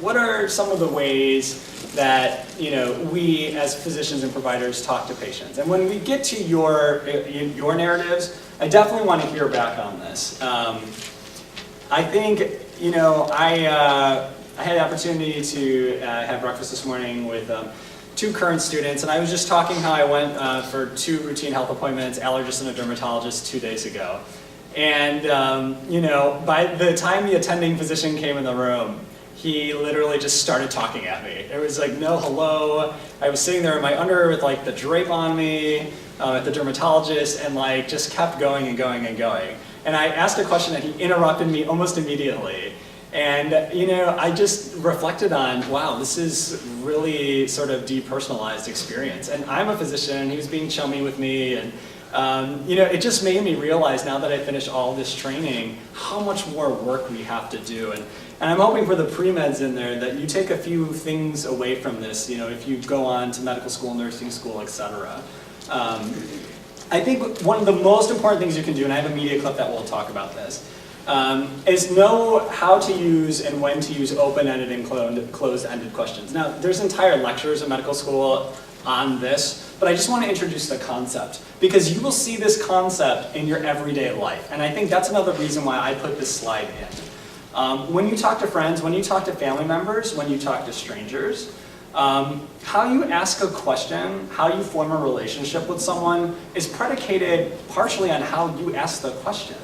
what are some of the ways that we as physicians and providers talk to patients? And when we get to your narratives, I definitely want to hear back on this. I think I had the opportunity to have breakfast this morning with 2 current students, and I was just talking how I went for 2 routine health appointments, allergist and a dermatologist, 2 days ago. And by the time the attending physician came in the room, he literally just started talking at me. It was like, no hello. I was sitting there in my underwear with like the drape on me at the dermatologist, and like just kept going and going and going. And I asked a question and he interrupted me almost immediately. And I just reflected on, wow, this is really sort of depersonalized experience. And I'm a physician, and he was being chummy with me, and it just made me realize, now that I finished all this training, how much more work we have to do. And I'm hoping for the pre-meds in there that you take a few things away from this, if you go on to medical school, nursing school, etc. I think one of the most important things you can do, and I have a media clip that will talk about this, is know how to use and when to use open-ended and closed-ended questions. Now, there's entire lectures in medical school on this, but I just want to introduce the concept, because you will see this concept in your everyday life. And I think that's another reason why I put this slide in. When you talk to friends, when you talk to family members, when you talk to strangers, how you ask a question, how you form a relationship with someone is predicated partially on how you ask the question.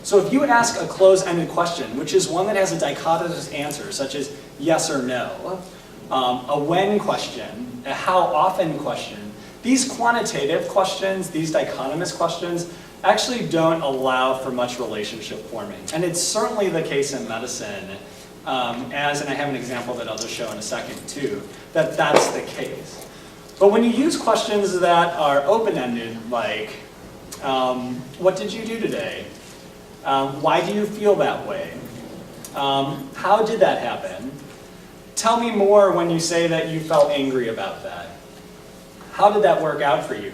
So if you ask a closed-ended question, which is one that has a dichotomous answer, such as yes or no, a when question, a how often question, these quantitative questions, these dichotomous questions, actually don't allow for much relationship forming. And it's certainly the case in medicine, and I have an example that I'll just show in a second too, that's the case. But when you use questions that are open-ended, like, what did you do today? Why do you feel that way? How did that happen? Tell me more when you say that you felt angry about that. How did that work out for you?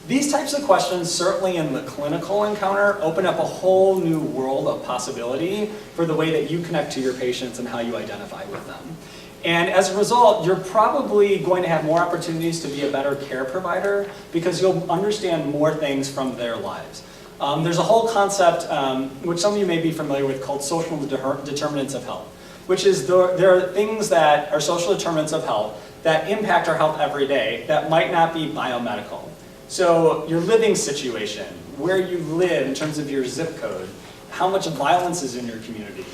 These types of questions, certainly in the clinical encounter, open up a whole new world of possibility for the way that you connect to your patients and how you identify with them. And as a result, you're probably going to have more opportunities to be a better care provider because you'll understand more things from their lives. There's a whole concept, which some of you may be familiar with, called social determinants of health, which is there are things that are social determinants of health that impact our health every day that might not be biomedical. So your living situation, where you live in terms of your zip code, how much violence is in your community,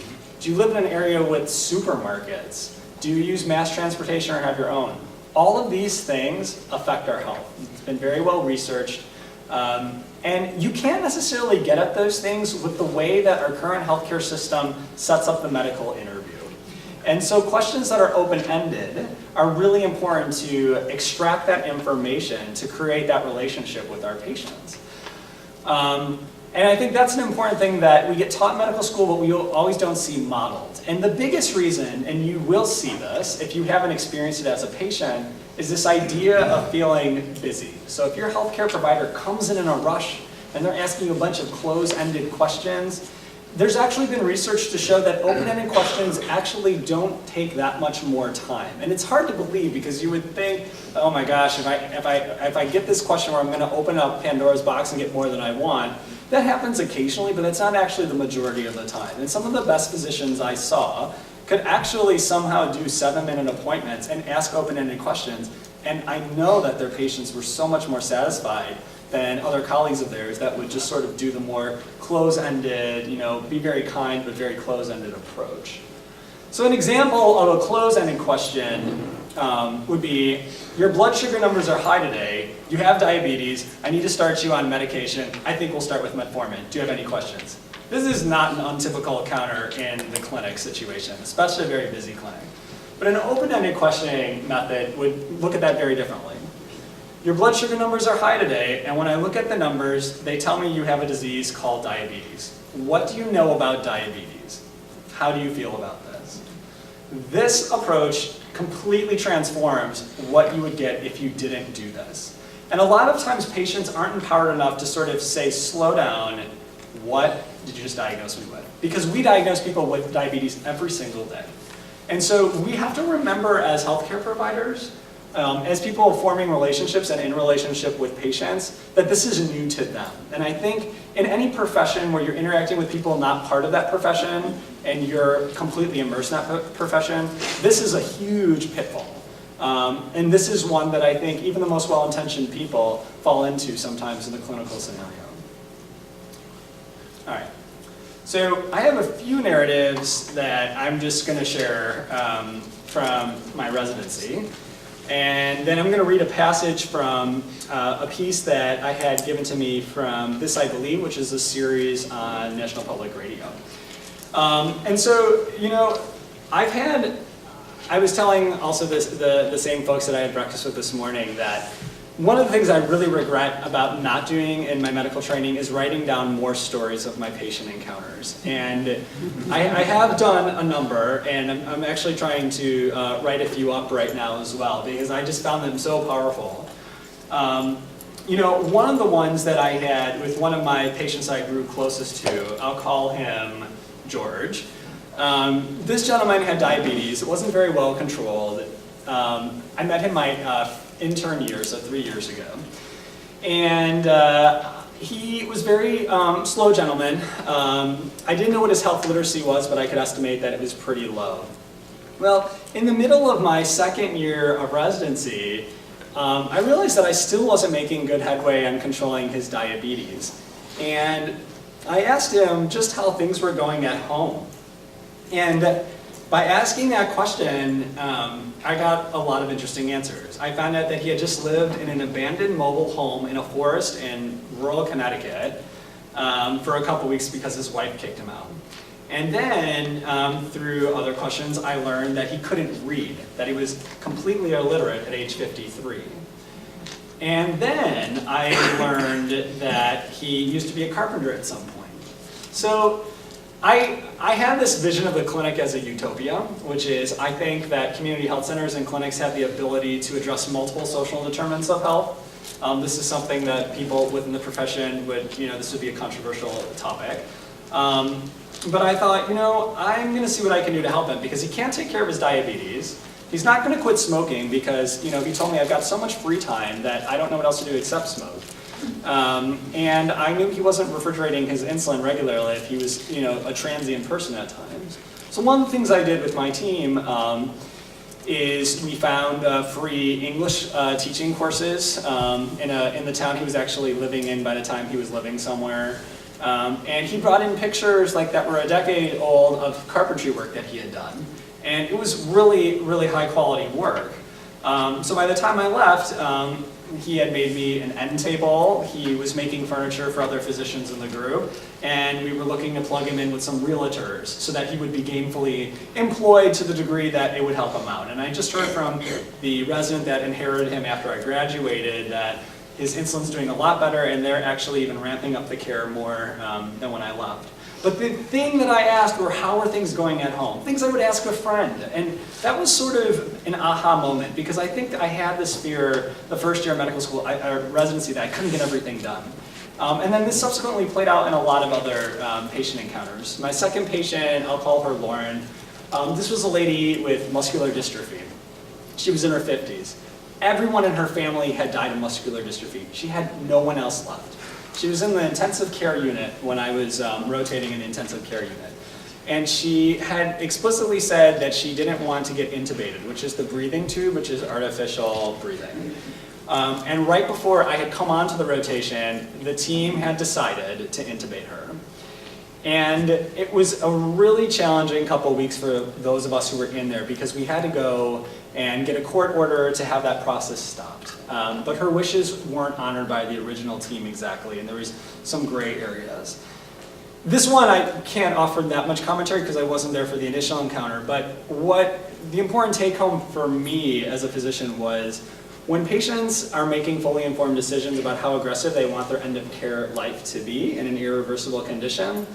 do you live in an area with supermarkets, do you use mass transportation or have your own? All of these things affect our health. It's been very well researched. And you can't necessarily get at those things with the way that our current healthcare system sets up the medical interview. And so questions that are open-ended are really important to extract that information to create that relationship with our patients. And I think that's an important thing that we get taught in medical school, but we always don't see modeled. And the biggest reason, and you will see this if you haven't experienced it as a patient, is this idea of feeling busy. So if your healthcare provider comes in a rush and they're asking you a bunch of closed-ended questions, there's actually been research to show that open-ended questions actually don't take that much more time. And it's hard to believe because you would think, oh my gosh, if I get this question where I'm going to open up Pandora's box and get more than I want, that happens occasionally, but it's not actually the majority of the time. And some of the best physicians I saw could actually somehow do 7-minute appointments and ask open-ended questions. And I know that their patients were so much more satisfied than other colleagues of theirs that would just sort of do the more close-ended, be very kind but very close-ended approach. So an example of a close-ended question would be, your blood sugar numbers are high today, you have diabetes, I need to start you on medication, I think we'll start with metformin. Do you have any questions? This is not an untypical encounter in the clinic situation, especially a very busy clinic. But an open-ended questioning method would look at that very differently. Your blood sugar numbers are high today, and when I look at the numbers, they tell me you have a disease called diabetes. What do you know about diabetes? How do you feel about this? This approach completely transforms what you would get if you didn't do this. And a lot of times patients aren't empowered enough to sort of say, slow down, what did you just diagnose me with? Because we diagnose people with diabetes every single day. And so we have to remember as healthcare providers, as people forming relationships and in relationship with patients, that this is new to them. And I think in any profession where you're interacting with people not part of that profession and you're completely immersed in that profession, this is a huge pitfall. And this is one that I think even the most well-intentioned people fall into sometimes in the clinical scenario. All right. So I have a few narratives that I'm just going to share from my residency. And then I'm going to read a passage from a piece that I had given to me from This I Believe, which is a series on National Public Radio. And so, you know, I was telling also the same folks that I had breakfast with this morning that one of the things I really regret about not doing in my medical training is writing down more stories of my patient encounters. And I have done a number, and I'm actually trying to write a few up right now as well, because I just found them so powerful. You know, one of the ones that I had with one of my patients I grew closest to, I'll call him George. This gentleman had diabetes. It wasn't very well controlled. I met him my intern year, so 3 years ago. And he was very slow gentleman. I didn't know what his health literacy was, but I could estimate that it was pretty low. Well, in the middle of my second year of residency, I realized that I still wasn't making good headway on controlling his diabetes. And I asked him just how things were going at home. And by asking that question, I got a lot of interesting answers. I found out that he had just lived in an abandoned mobile home in a forest in rural Connecticut for a couple weeks because his wife kicked him out. And then, through other questions, I learned that he couldn't read, that he was completely illiterate at age 53. And then I learned that he used to be a carpenter at some point. So I have this vision of the clinic as a utopia, which is I think that community health centers and clinics have the ability to address multiple social determinants of health. This is something that people within the profession would, you know, this would be a controversial topic. But I thought, you know, I'm going to see what I can do to help him because he can't take care of his diabetes. He's not going to quit smoking because, you know, he told me I've got so much free time that I don't know what else to do except smoke. And I knew he wasn't refrigerating his insulin regularly if he was, you know, a transient person at times. So one of the things I did with my team is we found free English teaching courses in the town he was actually living in by the time he was living somewhere. And he brought in pictures like that were a decade old of carpentry work that he had done. And it was really, really high quality work. So by the time I left, he had made me an end table. He was making furniture for other physicians in the group. And we were looking to plug him in with some realtors so that he would be gainfully employed to the degree that it would help him out. And I just heard from the resident that inherited him after I graduated that his insulin's doing a lot better and they're actually even ramping up the care more than when I left. But the thing that I asked were, how are things going at home? Things I would ask a friend. And that was sort of an aha moment because I think I had this fear the first year of medical school, residency, that I couldn't get everything done. And then this subsequently played out in a lot of other patient encounters. My second patient, I'll call her Lauren. This was a lady with muscular dystrophy. She was in her 50s. Everyone in her family had died of muscular dystrophy. She had no one else left. She was in the intensive care unit when I was rotating in the intensive care unit. And she had explicitly said that she didn't want to get intubated, which is the breathing tube, which is artificial breathing. And right before I had come onto the rotation, the team had decided to intubate her. And it was a really challenging couple of weeks for those of us who were in there because we had to go and get a court order to have that process stopped. But her wishes weren't honored by the original team exactly, and there was some gray areas. This one I can't offer that much commentary because I wasn't there for the initial encounter, but what the important take home for me as a physician was when patients are making fully informed decisions about how aggressive they want their end of care life to be in an irreversible condition,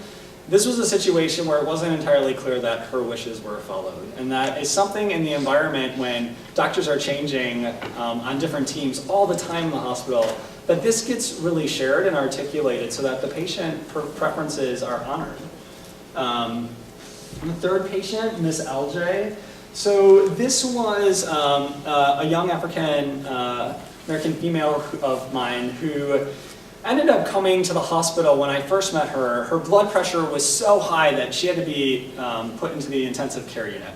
this was a situation where it wasn't entirely clear that her wishes were followed. And that is something in the environment when doctors are changing on different teams all the time in the hospital, that this gets really shared and articulated so that the patient preferences are honored. The third patient, Miss LJ, So this was a young African American female of mine who ended up coming to the hospital when I first met her. Her blood pressure was so high that she had to be put into the intensive care unit.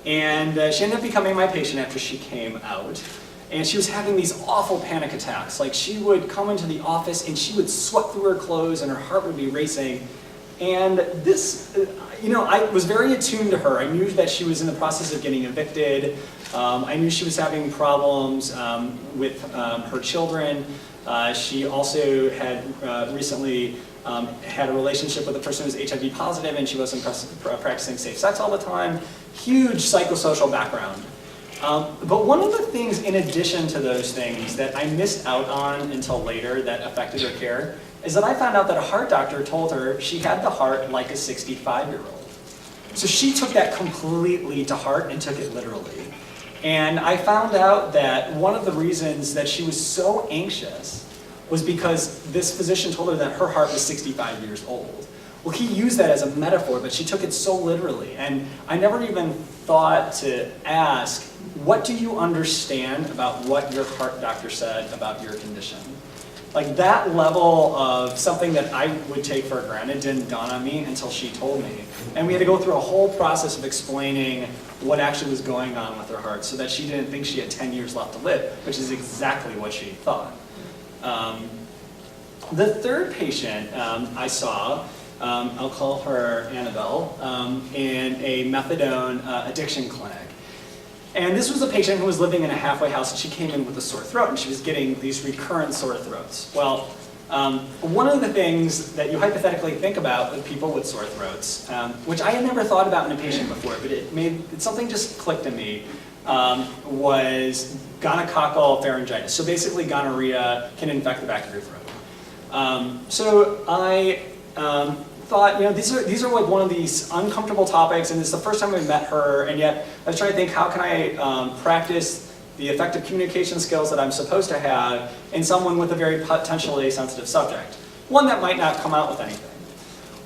And she ended up becoming my patient after she came out. And she was having these awful panic attacks. Like, she would come into the office and she would sweat through her clothes and her heart would be racing. And this, I was very attuned to her. I knew that she was in the process of getting evicted. I knew she was having problems with her children. She also had recently had a relationship with a person who was HIV positive, and she wasn't practicing safe sex all the time. Huge psychosocial background. But one of the things in addition to those things that I missed out on until later that affected her care is that I found out that a heart doctor told her she had the heart like a 65-year-old. So she took that completely to heart and took it literally. And I found out that one of the reasons that she was so anxious was because this physician told her that her heart was 65 years old. Well, he used that as a metaphor, but she took it so literally. And I never even thought to ask, what do you understand about what your heart doctor said about your condition? Like, that level of something that I would take for granted didn't dawn on me until she told me. And we had to go through a whole process of explaining what actually was going on with her heart so that she didn't think she had 10 years left to live, which is exactly what she thought. The third patient I saw, I'll call her Annabelle, in a methadone addiction clinic. And this was a patient who was living in a halfway house, and she came in with a sore throat, and she was getting these recurrent sore throats. Well, one of the things that you hypothetically think about with people with sore throats, which I had never thought about in a patient before, but something just clicked in me, was gonococcal pharyngitis. So basically, gonorrhea can infect the back of your throat. So I thought, these are like one of these uncomfortable topics, and it's the first time I met her, and yet I was trying to think, how can I practice the effective communication skills that I'm supposed to have in someone with a very potentially sensitive subject, one that might not come out with anything.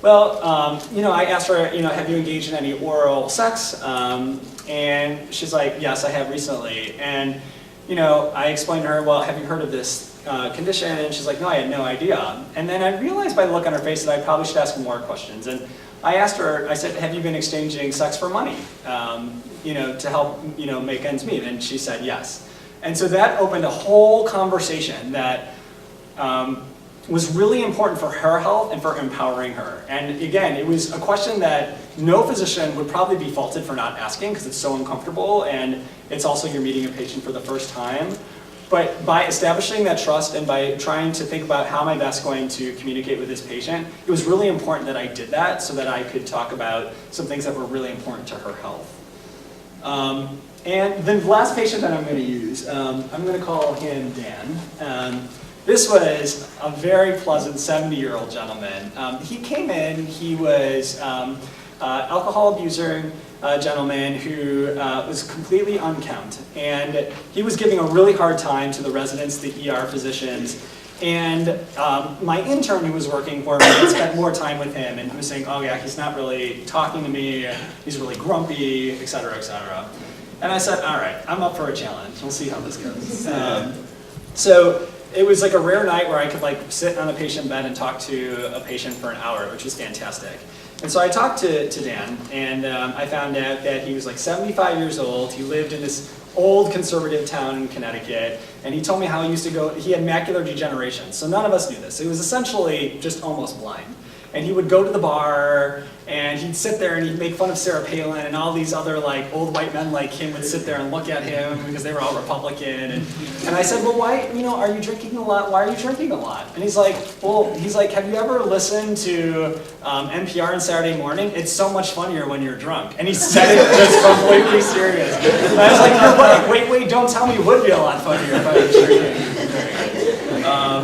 Well, I asked her, have you engaged in any oral sex? And she's like, yes, I have recently. And, I explained to her, well, have you heard of this condition? And she's like, no, I had no idea. And then I realized by the look on her face that I probably should ask more questions. And I asked her, I said, have you been exchanging sex for money, to help, make ends meet? And she said yes. And so that opened a whole conversation that was really important for her health and for empowering her. And again, it was a question that no physician would probably be faulted for not asking because it's so uncomfortable, and it's also you're meeting a patient for the first time. But by establishing that trust and by trying to think about how am I best going to communicate with this patient, it was really important that I did that so that I could talk about some things that were really important to her health. And the last patient that I'm going to use, I'm going to call him Dan. This was a very pleasant 70-year-old gentleman. He came in, he was alcohol abuser, gentleman who was completely unkempt, and he was giving a really hard time to the residents, the ER physicians, and my intern who was working for me spent more time with him, and he was saying, oh yeah, he's not really talking to me, he's really grumpy, et cetera, et cetera. And I said, all right, I'm up for a challenge, we'll see how this goes. So it was like a rare night where I could sit on a patient bed and talk to a patient for an hour, which was fantastic. And so I talked to Dan, and I found out that he was 75 years old. He lived in this old conservative town in Connecticut, and he told me how he used to go, he had macular degeneration, so none of us knew this. He was essentially just almost blind. And he would go to the bar, and he'd sit there and he'd make fun of Sarah Palin, and all these other old white men like him would sit there and look at him because they were all Republican. And I said, well, why, are you drinking a lot? Why are you drinking a lot? And he's like, have you ever listened to NPR on Saturday morning? It's so much funnier when you're drunk. And he said it just completely serious. And I was like, you're right. Wait, don't tell me it would be a lot funnier if I was drinking.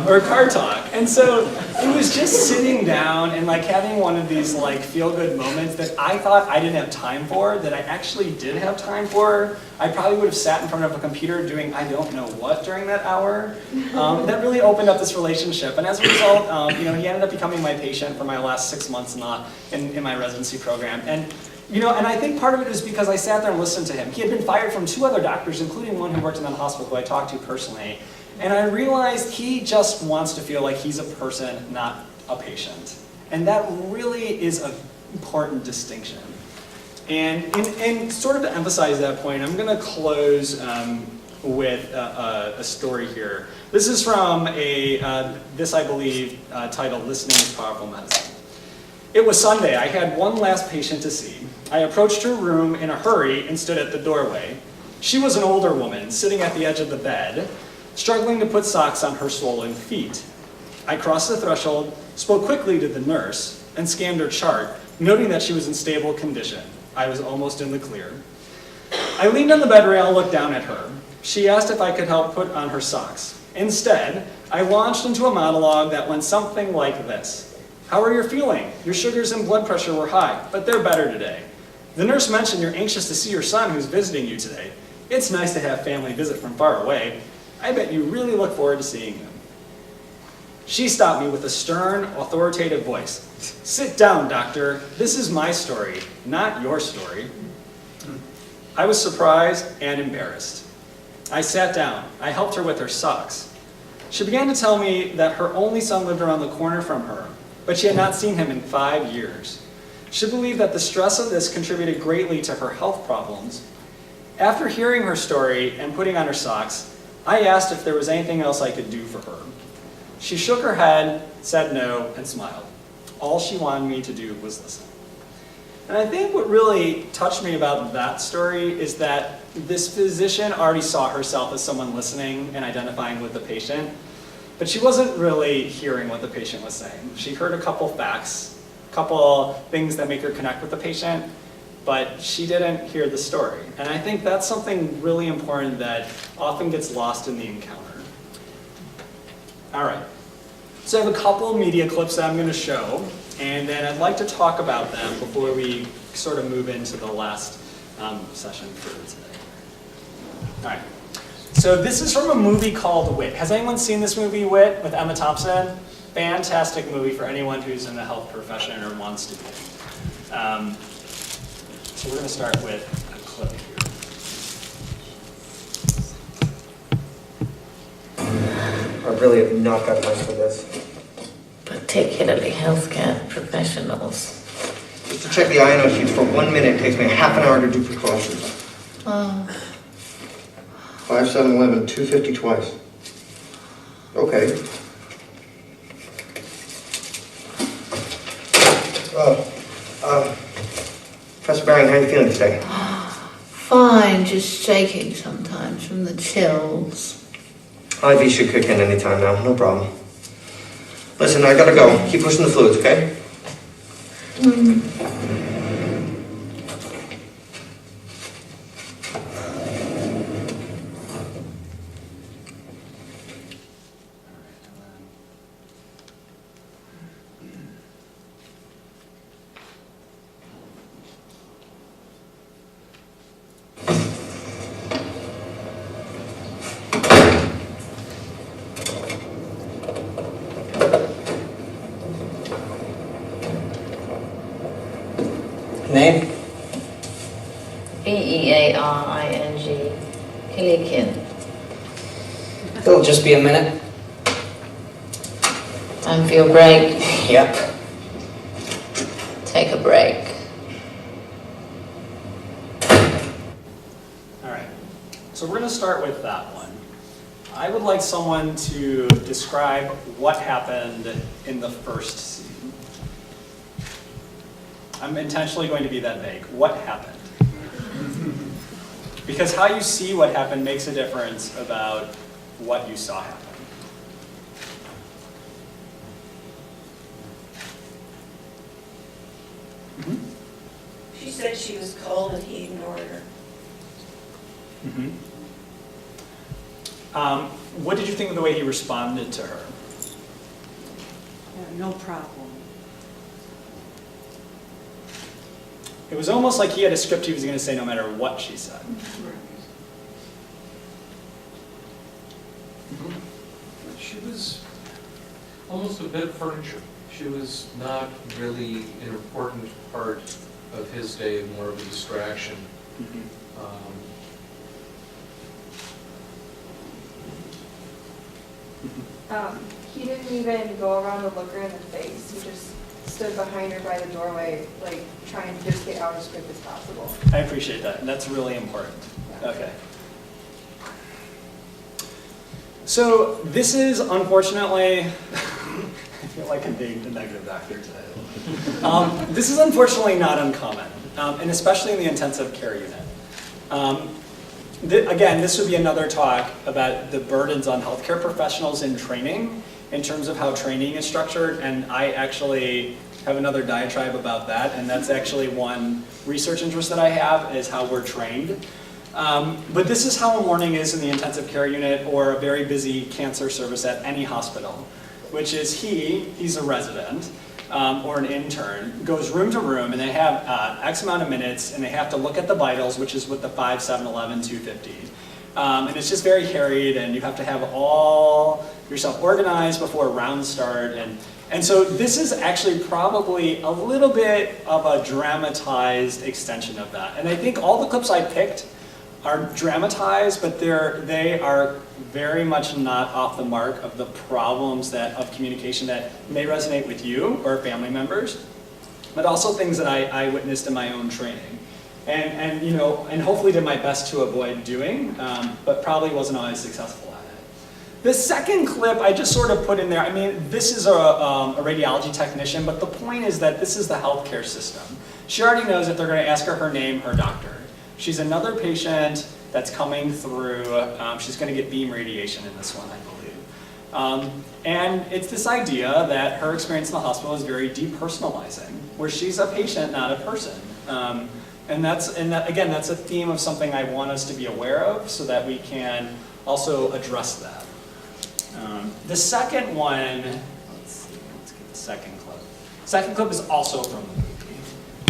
Or car talk. And so it was just sitting down and like having one of these like feel-good moments that I thought I didn't have time for, that I actually did have time for. I probably would have sat in front of a computer doing I don't know what during that hour. That really opened up this relationship, and as a result, he ended up becoming my patient for my last 6 months in my residency program. And and I think part of it is because I sat there and listened to him. He had been fired from 2 other doctors, including one who worked in that hospital who I talked to personally. And I realized he just wants to feel like he's a person, not a patient. And that really is an important distinction. And sort of to emphasize that point, I'm going to close with a story here. This is from this I believe, titled Listening is Powerful Medicine. It was Sunday. I had one last patient to see. I approached her room in a hurry and stood at the doorway. She was an older woman, sitting at the edge of the bed, struggling to put socks on her swollen feet. I crossed the threshold, spoke quickly to the nurse, and scanned her chart, noting that she was in stable condition. I was almost in the clear. I leaned on the bed rail and looked down at her. She asked if I could help put on her socks. Instead, I launched into a monologue that went something like this. How are you feeling? Your sugars and blood pressure were high, but they're better today. The nurse mentioned you're anxious to see your son who's visiting you today. It's nice to have family visit from far away. I bet you really look forward to seeing him. She stopped me with a stern, authoritative voice. Sit down, doctor. This is my story, not your story. I was surprised and embarrassed. I sat down. I helped her with her socks. She began to tell me that her only son lived around the corner from her, but she had not seen him in 5 years. She believed that the stress of this contributed greatly to her health problems. After hearing her story and putting on her socks, I asked if there was anything else I could do for her. She shook her head, said no, and smiled. All she wanted me to do was listen. And I think what really touched me about that story is that this physician already saw herself as someone listening and identifying with the patient, but she wasn't really hearing what the patient was saying. She heard a couple facts, a couple things that make her connect with the patient, but she didn't hear the story. And I think that's something really important that often gets lost in the encounter. All right, so I have a couple media clips that I'm going to show, and then I'd like to talk about them before we sort of move into the last session for today. All right, so this is from a movie called Wit. Has anyone seen this movie, Wit, with Emma Thompson? Fantastic movie for anyone who's in the health profession or wants to be. So we're going to start with a clip here. I really have not got time for this. Particularly healthcare professionals. Just to check the INO sheets for 1 minute takes me half an hour to do precautions. 5, 7, 11, 250 twice. Okay. Professor Baring, how are you feeling today? Fine, just shaking sometimes from the chills. IV should kick in any time now, no problem. Listen, I gotta go. Keep pushing the fluids, okay? Name? B-E-A-R-I-N-G. Kilikin. It'll just be a minute. Time for your break. Yep. Take a break. All right, so we're going to start with that one. I would like someone to describe what happened in the first scene. I'm intentionally going to be that vague. What happened? Because how you see what happened makes a difference about what you saw happen. She said she was cold and he ignored her. What did you think of the way he responded to her? no problem. It was almost like he had a script he was going to say no matter what she said. She was almost a bit of furniture. She was not really an important part of his day, more of a distraction. He didn't even go around to look her in the face. He just stood behind her by the doorway, like trying to just get out as quick as possible. I appreciate that, and that's really important. Okay. So this is unfortunately, I feel like I'm being the negative doctor today. This is unfortunately not uncommon, and especially in the intensive care unit. Again, this would be another talk about the burdens on healthcare professionals in training, in terms of how training is structured, and I actually have another diatribe about that, and that's actually one research interest that I have, is how we're trained. But this is how a morning is in the intensive care unit or a very busy cancer service at any hospital, which is he's a resident or an intern, goes room to room, and they have X amount of minutes, and they have to look at the vitals, which is with the 5, 7, 11, 250. And it's just very harried, and you have to have all yourself organized before rounds start. And so this is actually probably a little bit of a dramatized extension of that. And I think all the clips I picked are dramatized, but they are very much not off the mark of the problems of communication that may resonate with you or family members, but also things that I witnessed in my own training. And hopefully did my best to avoid doing, but probably wasn't always successful at it. The second clip I just sort of put in there, I mean, this is a radiology technician, but the point is that this is the healthcare system. She already knows if they're going to ask her name, her doctor. She's another patient that's coming through. She's going to get beam radiation in this one, I believe. And it's this idea that her experience in the hospital is very depersonalizing, where she's a patient, not a person. And again, that's a theme of something I want us to be aware of so that we can also address that. The second one, let's get the second clip. Second clip is also from the movie.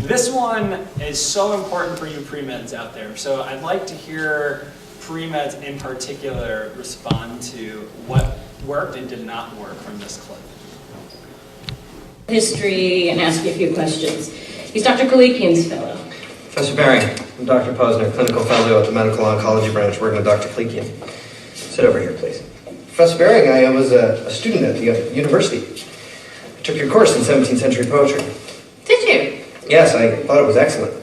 This one is so important for you pre-meds out there. So I'd like to hear pre-meds in particular respond to what worked and did not work from this clip. History and ask you a few questions. He's Dr. Kalikian's fellow. Professor Baring, I'm Dr. Posner, clinical fellow at the medical oncology branch, working with Dr. Kalikian. Sit over here, please. Professor Baring, I was a student at the university. I took your course in 17th century poetry. Did you? Yes, I thought it was excellent.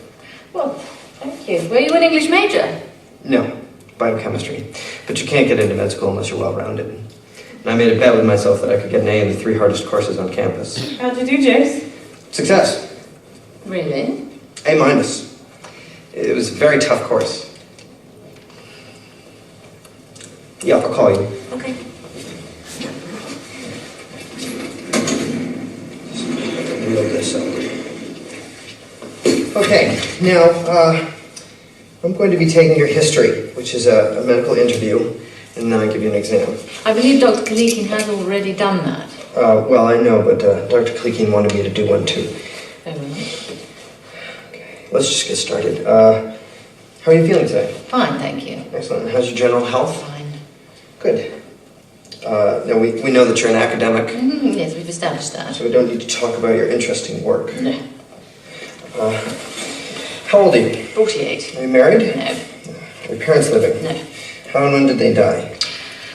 Well, thank you. Were you an English major? No, biochemistry. But you can't get into med school unless you're well-rounded. And I made a bet with myself that I could get an A in the 3 hardest courses on campus. How'd you do, Jace? Success. Really? A-. It was a very tough course. Yeah, I'll call you. Okay. Reel this up. Okay, now I'm going to be taking your history, which is a medical interview, and then I give you an exam. I believe Dr. Kalikian has already done that. Well, I know, but Dr. Kalikian wanted me to do one too. Very well. Okay, let's just get started. How are you feeling today? Fine, thank you. Excellent. How's your general health? Fine. Good. Now, we know that you're an academic, Yes, we've established that. so we don't need to talk about your interesting work. No. How old are you? 48. Are you married? No. Are your parents living? No. How and when did they die?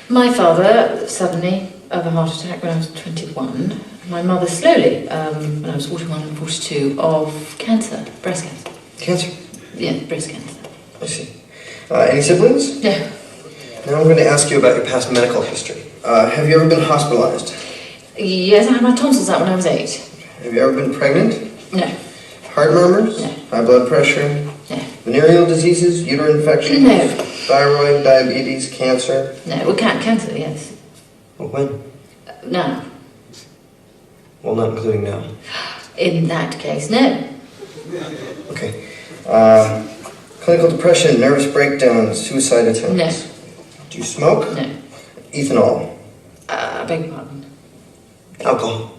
My father, suddenly, of a heart attack when I was 21. My mother, slowly, when I was 41 and 42, of cancer, breast cancer. Cancer? Yeah, breast cancer. I see. Any siblings? No. Now I'm going to ask you about your past medical history. Have you ever been hospitalized? Yes, I had my tonsils out when I was 8. Have you ever been pregnant? No. Heart murmurs? No. High blood pressure? No. Venereal diseases? Uterine infections? No. Thyroid, diabetes, cancer? No, well, cancer, yes. Well, when? No. Well, not including now. In that case, no. Okay. Clinical depression, nervous breakdown, suicide attempts? No. Do you smoke? No. Ethanol? I beg your pardon. Alcohol?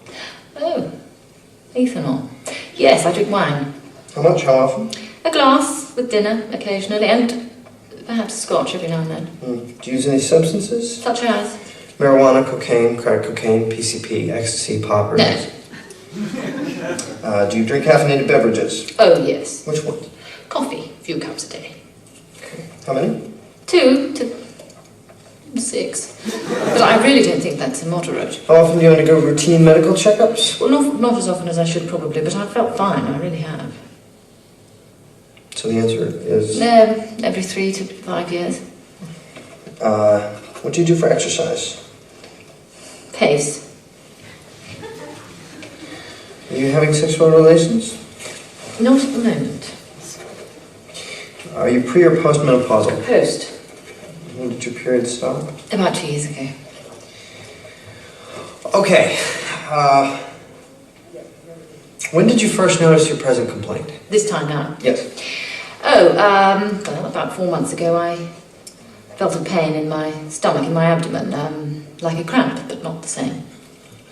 Ethanol. Yes, I drink wine. How much? How often? A glass with dinner occasionally, and perhaps scotch every now and then. Do you use any substances? Such as? Marijuana, cocaine, crack cocaine, PCP, ecstasy, poppers? No. Do you drink caffeinated beverages? Oh, yes. Which ones? Coffee, a few cups a day. Okay. How many? 2 to 6. But I really don't think that's immoderate. How often do you undergo routine medical checkups? Well, not as often as I should probably, but I've felt fine, I really have. So the answer is... Every 3 to 5 years. What do you do for exercise? Pace. Are you having sexual relations? Not at the moment. Are you pre or postmenopausal? Post. When did your period stop? About 2 years ago. Okay. When did you first notice your present complaint? This time now. Yes. Oh, well, about 4 months ago I felt a pain in my stomach, in my abdomen, like a cramp, but not the same.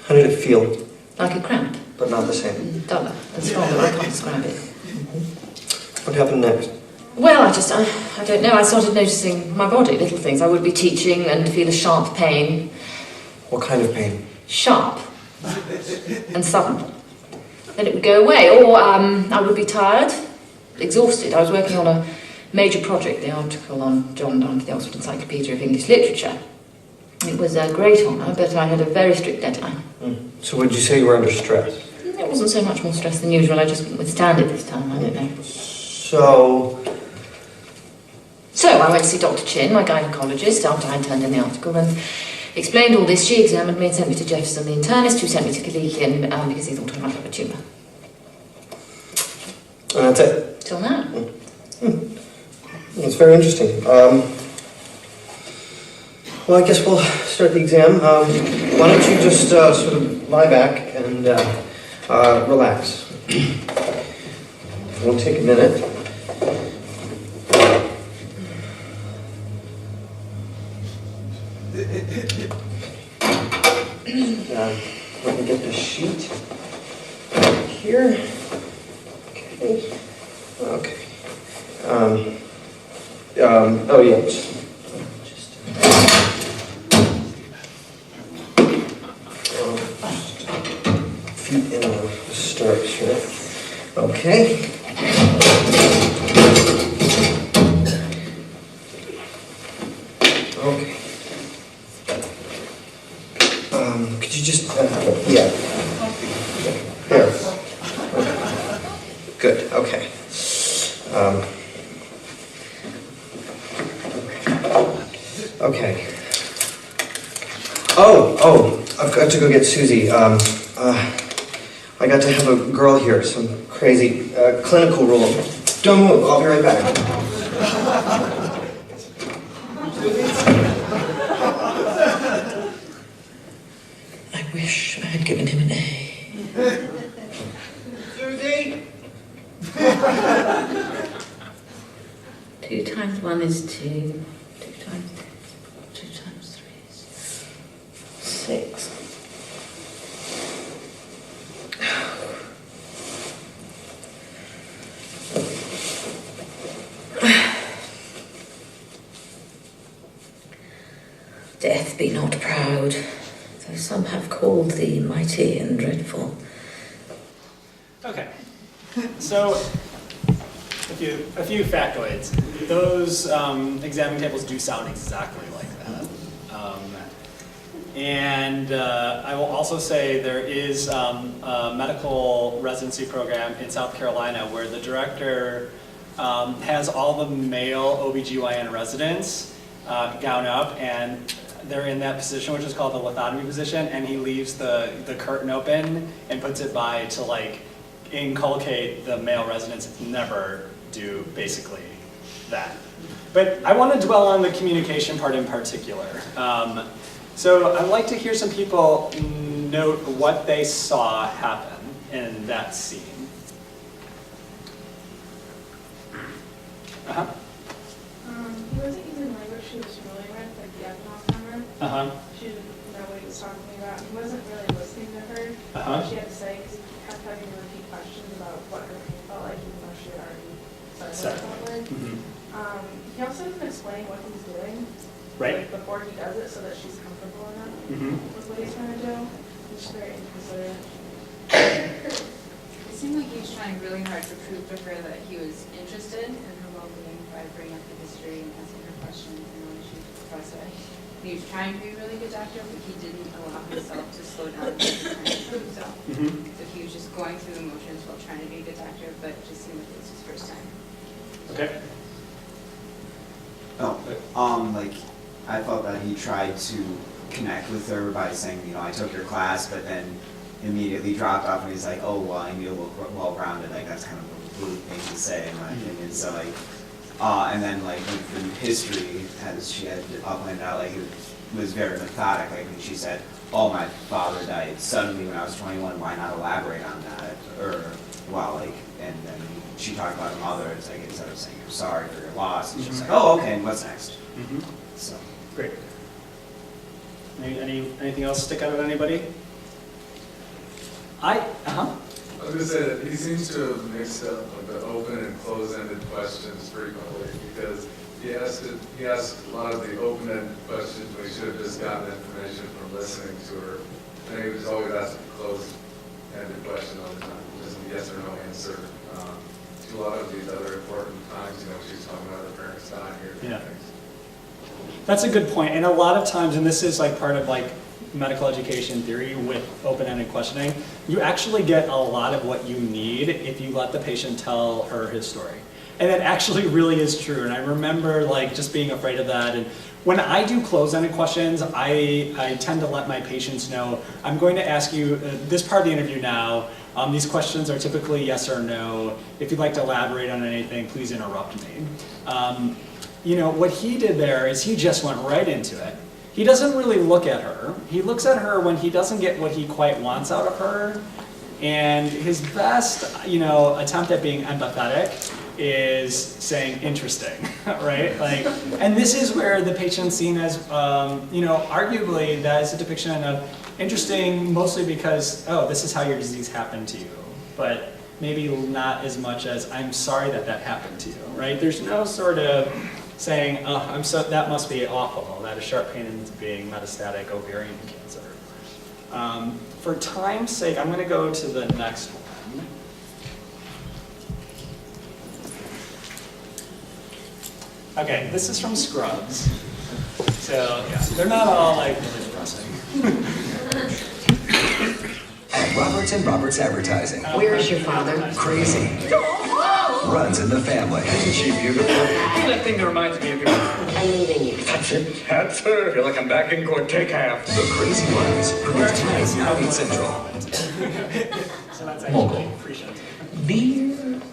How did it feel? Like a cramp. But not the same. Duller and stronger, I can't describe it. What happened next? Well, I don't know, I started noticing my body, little things. I would be teaching and feel a sharp pain. What kind of pain? Sharp. And sudden. Then it would go away, or I would be tired, exhausted. I was working on a major project, the article on John Donne, the Oxford Encyclopedia of English Literature. It was a great honour, but I had a very strict deadline. So would you say you were under stress? It wasn't so much more stress than usual, I just couldn't withstand it this time, I don't know. So I went to see Dr. Chin, my gynaecologist, after I turned in the article, and explained all this. She examined me and sent me to Jefferson, the internist, who sent me to Kalikian because he thought I might have a tumour. And that's it? Till now. That's very interesting. Well, I guess we'll start the exam. Why don't you just sort of lie back and relax. It won't take a minute. Let me get the sheet here. Okay. Okay. Oh yeah. Just feet in the stirrups here. Okay. Okay. Could you just, yeah. There. Good, okay. Okay. Oh, I've got to go get Susie. I got to have a girl here, some crazy clinical rule. Don't move, I'll be right back. I wish I had given him an A. Susie! 2 times 1 is 2. 2 times 3 is 6. Death be not proud, though some have called thee mighty and dreadful. Okay, so a few factoids. Those examining tables do sound exactly like that. And I will also say there is a medical residency program in South Carolina where the director has all the male OBGYN residents gown up, and they're in that position, which is called the lithotomy position, and he leaves the curtain open and puts it by to like inculcate the male residents never do basically that. But I want to dwell on the communication part in particular. So I'd like to hear some people note what they saw happen in that scene. Uh-huh. He wasn't using language she was familiar with, like the abdominal number. Uh-huh. She didn't know what he was talking about. He wasn't really listening to her, Uh-huh. what she had to say, because he kept having to He also doesn't explain what he's doing. Right. Like, before he does it so that she's comfortable enough with what he's trying to do. Which is very inconsiderate. It seemed like he was trying really hard to prove to her that he was interested in her well-being by bringing up the history and asking her questions and all issues with the process. He was trying to be a really good doctor, but he didn't allow himself to slow down and trying to prove himself. So he was just going through the motions while trying to be a good doctor, but it just seemed like it was his first time. Okay. Like, I felt that he tried to connect with her by saying, you know, I took your class, but then immediately dropped off and he's like, oh, well, I need to look well-rounded. Like, that's kind of a rude thing to say, in my opinion. So, like, and then, like, with the history, as she had pointed out, like, it was very methodic. Like, when she said, oh, my father died suddenly when I was 21, why not elaborate on that? Or, well, like, and then she talked about her mother. It's like, instead of saying, I'm sorry for your loss, it's just like, oh, okay, what's next? So. Great. Anything else stick out at anybody? I was going to say that he seems to have mixed up the open and closed-ended questions frequently, because he asked a lot of the open-ended questions when he should have just gotten information from listening to her. And he was always asking a closed-ended question all the time, just a yes or no answer. To a lot of these other important times, you know, she's talking about her parents dying or different things. That's a good point. And a lot of times, and this is like part of like medical education theory with open-ended questioning, you actually get a lot of what you need if you let the patient tell her his story. And that actually really is true. And I remember like just being afraid of that. And when I do closed-ended questions, I tend to let my patients know, I'm going to ask you this part of the interview now. These questions are typically yes or no. If you'd like to elaborate on anything, please interrupt me. You know, what he did there is he just went right into it. He doesn't really look at her. He looks at her when he doesn't get what he quite wants out of her. And his best, you know, attempt at being empathetic is saying interesting, right? Like, and this is where the patient's seen as, you know, arguably that is a depiction of interesting mostly because, oh, this is how your disease happened to you. But maybe not as much as, I'm sorry that that happened to you, right? There's no sort of saying, oh, that must be awful, that a sharp pain is being metastatic ovarian cancer. For time's sake, I'm going to go to the next one. Okay, this is from Scrubs. So, yeah, they're not all like really depressing. At Roberts & Roberts Advertising. Where is your father? Crazy. Runs in the family. Isn't she beautiful? That thing that reminds me of you. I'm leaving you. That's it. That's her. I feel like I'm back in court. Take half. The Crazy Runs. Premieres tonight now at Central. So that's actually appreciated.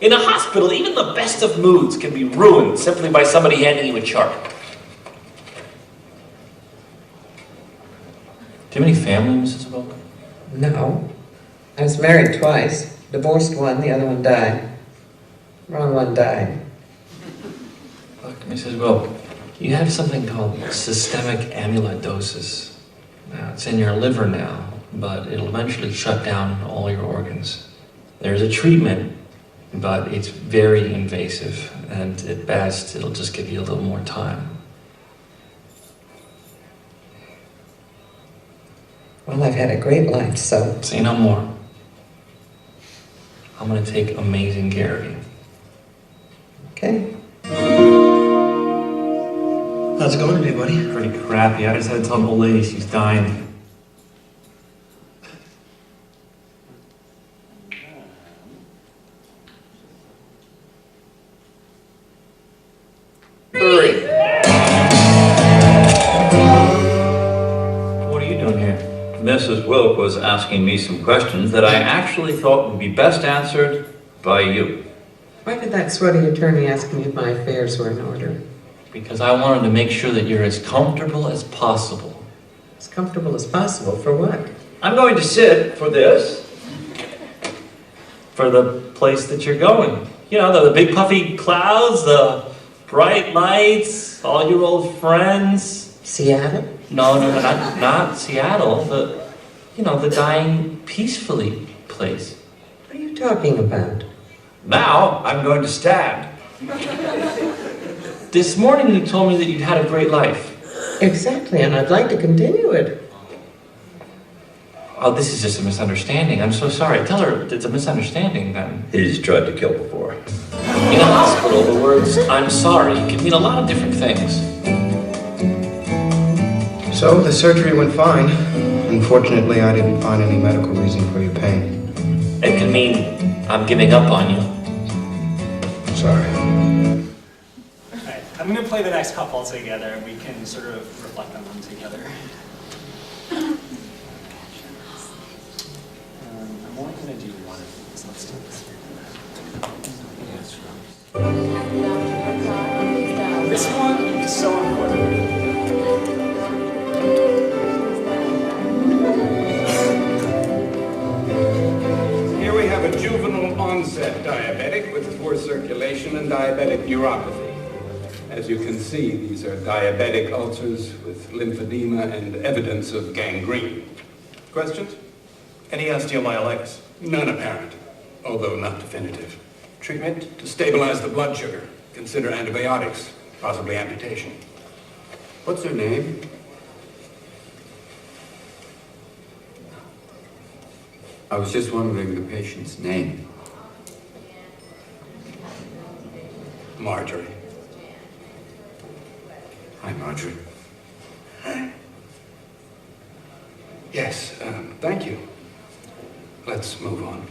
In a hospital, even the best of moods can be ruined simply by somebody handing you a chart. Do you have any family, Mrs. Wilk? No. I was married twice. Divorced one, the other one died. Wrong one died. Look, Mrs. Wilk, you have something called systemic amyloidosis. Now, it's in your liver now, but it'll eventually shut down all your organs. There's a treatment, but it's very invasive, and at best, it'll just give you a little more time. Well, I've had a great life, so... Say no more. I'm gonna take amazing care of you. Okay. How's it going today, buddy? Pretty crappy. I just had to tell an old lady she's dying. What are you doing here? Mrs. Wilk was asking me some questions that I actually thought would be best answered by you. Why did that sweaty attorney ask me if my affairs were in order? Because I wanted to make sure that you're as comfortable as possible. As comfortable as possible for what? I'm going to sit for this. For the place that you're going. You know, the big puffy clouds, the bright lights, all your old friends. Seattle? No, not Seattle. The dying peacefully place. What are you talking about? Now I'm going to stand. this morning you told me that you'd had a great life. Exactly, and I'd like to continue it. Oh, this is just a misunderstanding. I'm so sorry. Tell her it's a misunderstanding then. He's tried to kill before. In a hospital, the words "I'm sorry" can mean a lot of different things. So the surgery went fine. Unfortunately, I didn't find any medical reason for your pain. It can mean I'm giving up on you. Sorry. Alright, I'm going to play the next couple together and we can sort of reflect on them together. I'm only going to do one of these. Let's do this. This one is so important. Here we have a juvenile onset diabetic with poor circulation and diabetic neuropathy. As you can see, these are diabetic ulcers with lymphedema and evidence of gangrene. Questions? Any osteomyelitis? None apparent, although not definitive. Treatment? To stabilize the blood sugar. Consider antibiotics, possibly amputation. What's her name? I was just wondering the patient's name. Marjorie. Hi, Marjorie. Yes, thank you. Let's move on.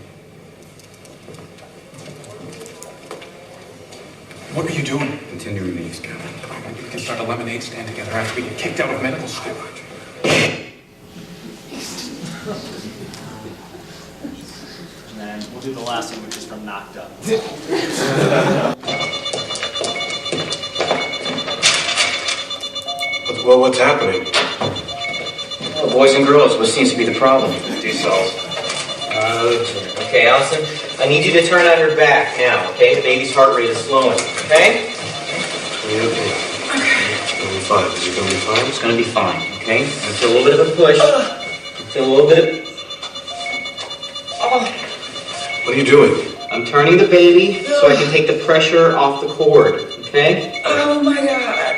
What are you doing? Continuing the experiment. We can start a lemonade stand together after we get kicked out of medical school. And then we'll do the last one, which is from Knocked Up. Well, what's happening? Well, boys and girls, what seems to be the problem? D-cells. Okay, Allison, I need you to turn on her back now, okay? The baby's heart rate is slowing, okay? Okay. It's gonna be fine. Is it gonna be fine? It's gonna be fine, okay? I'm gonna feel a little bit of a push. Feel a little bit of... What are you doing? I'm turning the baby so I can take the pressure off the cord, okay? Oh my God.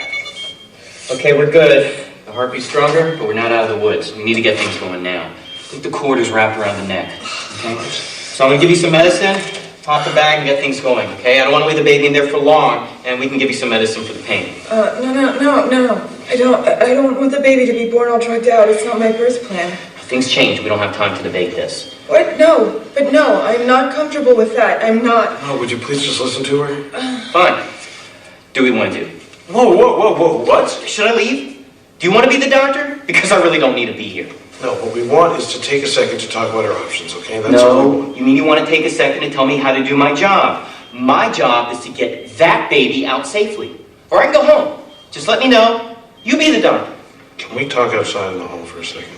Okay, we're good. The heartbeat's stronger, but we're not out of the woods. We need to get things going now. I think the cord is wrapped around the neck, okay? So I'm gonna give you some medicine, pop the bag and get things going, okay? I don't wanna leave the baby in there for long, and we can give you some medicine for the pain. No. I don't want the baby to be born all drugged out. It's not my birth plan. Things change. We don't have time to debate this. What? No. I'm not comfortable with that. I'm not. Oh, would you please just listen to her? Fine. Do we want to do? Whoa, what? Should I leave? Do you want to be the doctor? Because I really don't need to be here. No, what we want is to take a second to talk about our options, okay? That's all we No, want. you mean you want to take a second to tell me how to do my job. My job is to get that baby out safely. Or I can go home. Just let me know. You be the doctor. Can we talk outside in the hall for a second?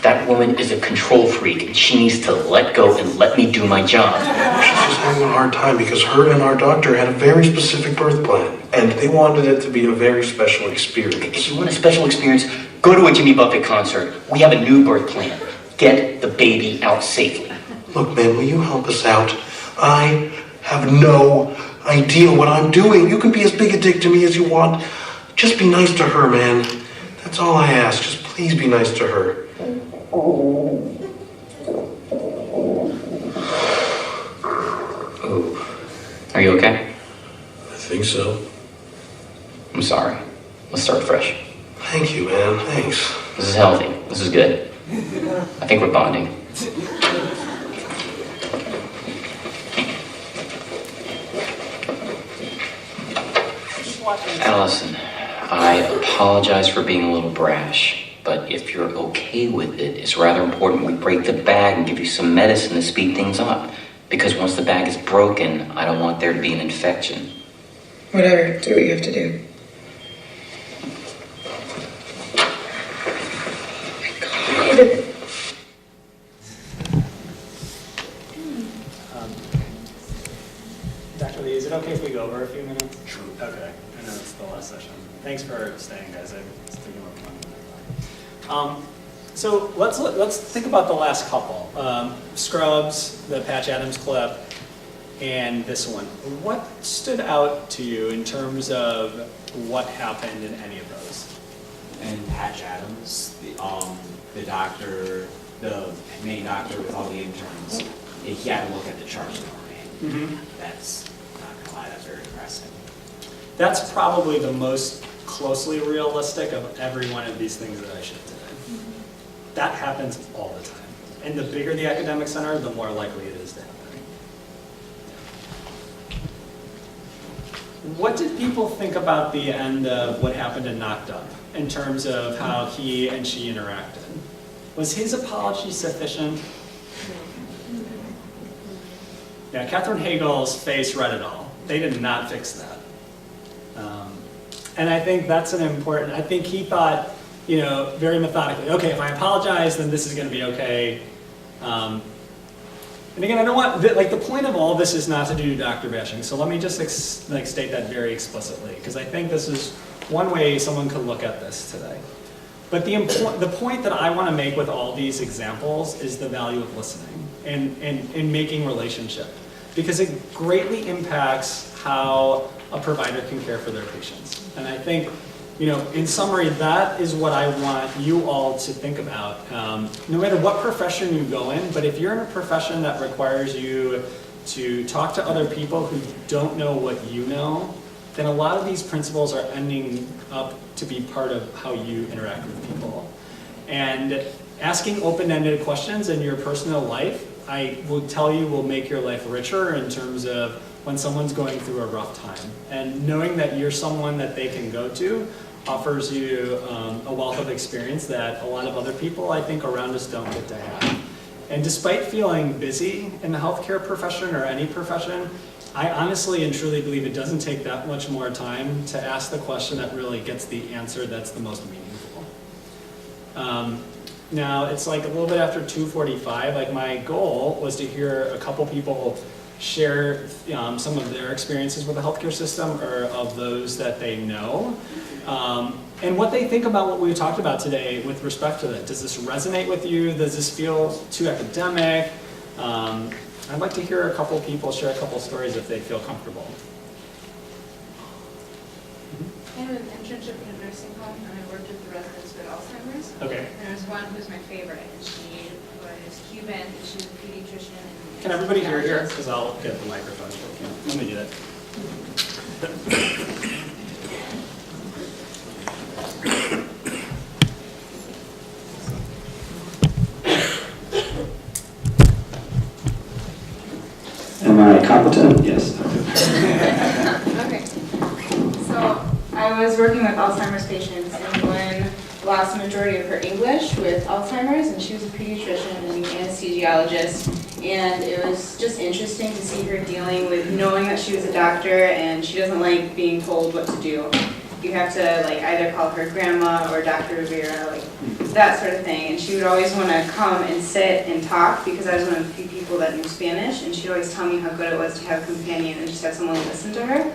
That woman is a control freak, and she needs to let go and let me do my job. She's just having a hard time because her and our doctor had a very specific birth plan, and they wanted it to be a very special experience. If you want a special experience, go to a Jimmy Buffett concert. We have a new birth plan. Get the baby out safely. Look, man, will you help us out? I have no idea what I'm doing. You can be as big a dick to me as you want. Just be nice to her, man. That's all I ask. Just please be nice to her. Oh. Are you okay? I think so. I'm sorry. Let's start fresh. Thank you, man. Thanks. This is healthy. This is good. I think we're bonding. Allison, I apologize for being a little brash, but if you're okay with it, it's rather important we break the bag and give you some medicine to speed things up. Because once the bag is broken, I don't want there to be an infection. Whatever. Do what you have to do. Dr. Lee, is it okay if we go over a few minutes? Sure. Okay. I know it's the last session. Thanks for staying, guys. It's taking a long time. So let's think about the last couple. Scrubs, the Patch Adams clip. and this one. What stood out to you in terms of what happened in any of those? And Patch Adams, the doctor, the main doctor with all the interns, he had to look at the charts for me. That's, not gonna lie, that's very depressing. That's probably the most closely realistic of every one of these things that I showed today. That happens all the time. And the bigger the academic center, the more likely it is to happen. What did people think about the end of what happened in Knocked Up in terms of how he and she interacted? Was his apology sufficient? Yeah, Katherine Hagel's face read it all. They did not fix that. And I think that's an important, I think he thought, you know, very methodically, okay, if I apologize, then this is going to be okay. And again, I don't want, like, the point of all this is not to do doctor bashing, so let me just state that very explicitly, because I think this is one way someone could look at this today. But the point that I want to make with all these examples is the value of listening and making relationship, because it greatly impacts how a provider can care for their patients. And I think, you know, in summary, that is what I want you all to think about. No matter what profession you go in, but if you're in a profession that requires you to talk to other people who don't know what you know, then a lot of these principles are ending up to be part of how you interact with people. And asking open-ended questions in your personal life, I will tell you, will make your life richer in terms of when someone's going through a rough time. And knowing that you're someone that they can go to offers you a wealth of experience that a lot of other people, I think, around us don't get to have. And despite feeling busy in the healthcare profession or any profession, I honestly and truly believe it doesn't take that much more time to ask the question that really gets the answer that's the most meaningful. Now, it's like a little bit after 2:45, like my goal was to hear a couple people share some of their experiences with the healthcare system or of those that they know. And what they think about what we talked about today with respect to that. Does this resonate with you? Does this feel too academic? I'd like to hear a couple people share a couple stories if they feel comfortable. I had an internship in a nursing home, and I worked with the residents with Alzheimer's. Okay. And there was one who was my favorite, and she was Cuban, and she was a pediatrician. And Can everybody hear here? Because I'll get the microphone. Let me do that. Am I competent? Yes. Okay. So I was working with Alzheimer's patients, and one lost the majority of her English with Alzheimer's, and she was a pediatrician and an anesthesiologist, and it was just interesting to see her dealing with knowing that she was a doctor and she doesn't like being told what to do. You have to like either call her grandma or Dr. Rivera, like that sort of thing, and she would always want to come and sit and talk because I was one of the few people that knew Spanish, and she'd always tell me how good it was to have a companion and just have someone listen to her.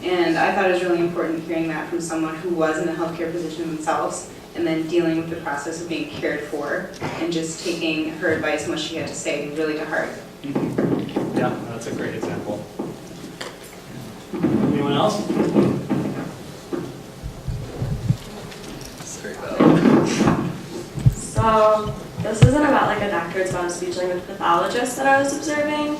And I thought it was really important hearing that from someone who was in a healthcare position themselves, and then dealing with the process of being cared for and just taking her advice and what she had to say really to heart. Yeah, that's a great example. Anyone else? So this isn't about like a doctor, it's about a speech language pathologist that I was observing.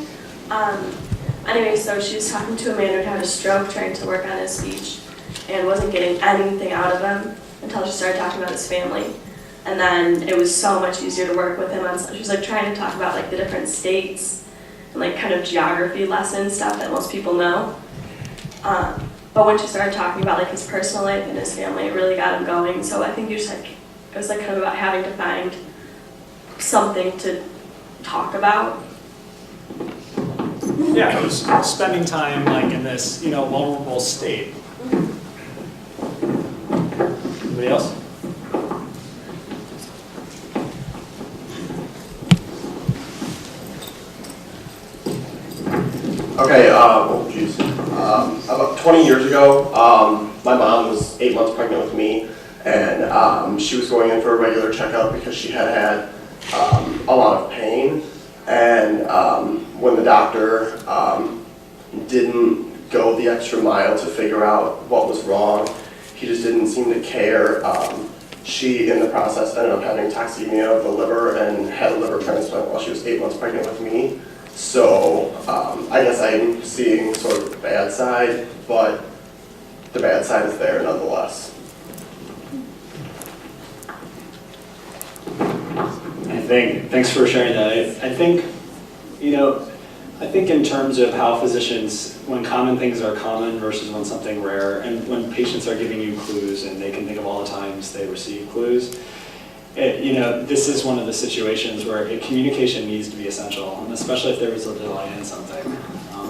Anyway, so she was talking to a man who had a stroke, trying to work on his speech, and wasn't getting anything out of him until she started talking about his family. And then it was so much easier to work with him on. She was like trying to talk about like the different states and like kind of geography lesson stuff that most people know. But when she started talking about like his personal life and his family, it really got him going. So I think you just like, it was like kind of about having to find something to talk about. Yeah, it was spending time like in this, you know, vulnerable state. Anybody else? Okay, oh geez. About 20 years ago, my mom was 8 months pregnant with me, and she was going in for a regular checkup because she had had a lot of pain. And when the doctor didn't go the extra mile to figure out what was wrong. He just didn't seem to care. She, in the process, ended up having toxemia of the liver and had a liver transplant while she was 8 months pregnant with me. So I guess I'm seeing sort of the bad side, but the bad side is there nonetheless. Thanks for sharing that. I think, I think in terms of how physicians, when common things are common versus when something rare, and when patients are giving you clues and they can think of all the times they receive clues, this is one of the situations where communication needs to be essential, and especially if there was a delay in something.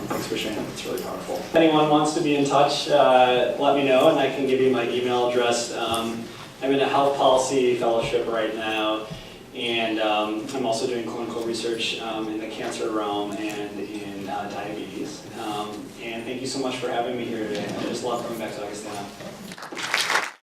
Thanks for sharing that. It's really powerful. If anyone wants to be in touch, let me know, and I can give you my email address. I'm in a health policy fellowship right now, and I'm also doing clinical research in the cancer realm and in diabetes. And thank you so much for having me here today. I just love coming back to Augustana.